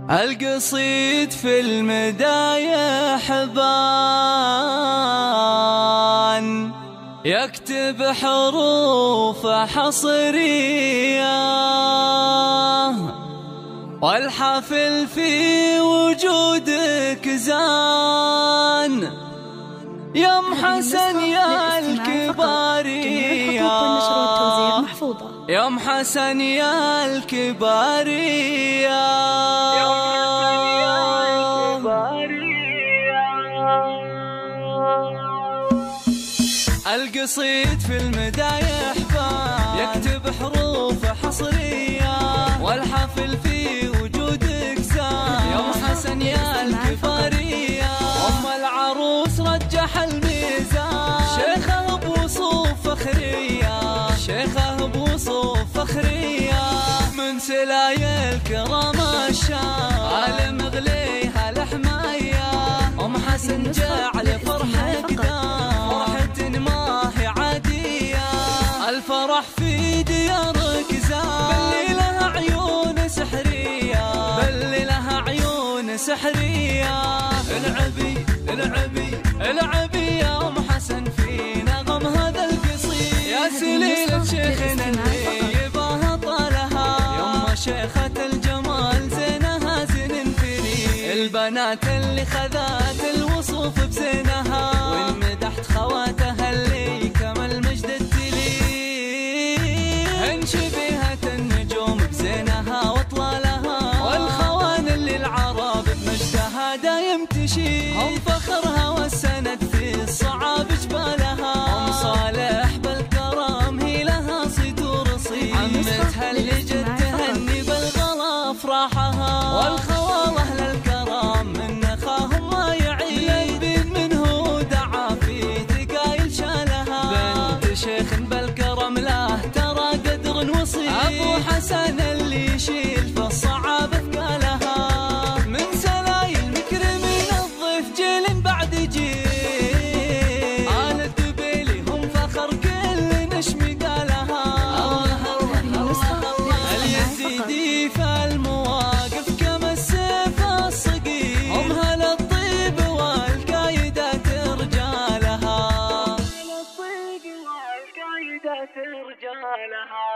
القصيد في المدايح بان يكتب حروف حصرية، والحفل في وجودك زان يا ام حسن يا الكبارية، يا ام حسن يا الكبارية. القصيد في المدايح بان يكتب حروف حصرية، والحفل في وجودك زان يا ام حسن يا الكبارية. ام العروس رجح الميزان، شيخه بوصوف فخرية، شيخه بوصوف فخرية. من سلايا الكرام الشام عالم غليها الحماية، ام حسن جعل فرحك دام فرحة ما هي عادية. الفرح في ديارك زان بل لها عيون سحرية، بل لها عيون سحرية. العبي العبي العبي يا ام حسن في نغم هذا القصيد، يا سليلة شيخنا اللي يباها طالها، يما شيخة الجمال زينها زين فريد. البنات اللي خذات الوصوف بزينها، وإن مدحت خواتها اللي كمل مجد التليل. هن شبيهة النجوم بزينها واطلالها، والخوان اللي العرب بمجدها دايم تشيل. هم فخرها والسند في الصعاب جبالها، ام صالح بالكرم هي لها صدور صيد. عمتها اللي جد تهني بالغلا افراحها، والخوال اهل الكرم من نخاهم ما يعيد. بين منه دعا في دقايل شالها، بنت شيخ بالكرم له ترى قدر وصيد. ابو حسن اللي يشيل في الصعاب ثقالها، من سلايل مكرمين الضيف جيل بعد جيل. آل الدبيلي هم فخر كل نشمي قالها. الله اليزيدي في المواقف كما السيف الصقيل، هم هل الطيب والقايدات رجالها، هل الطيب والقايدات رجالها.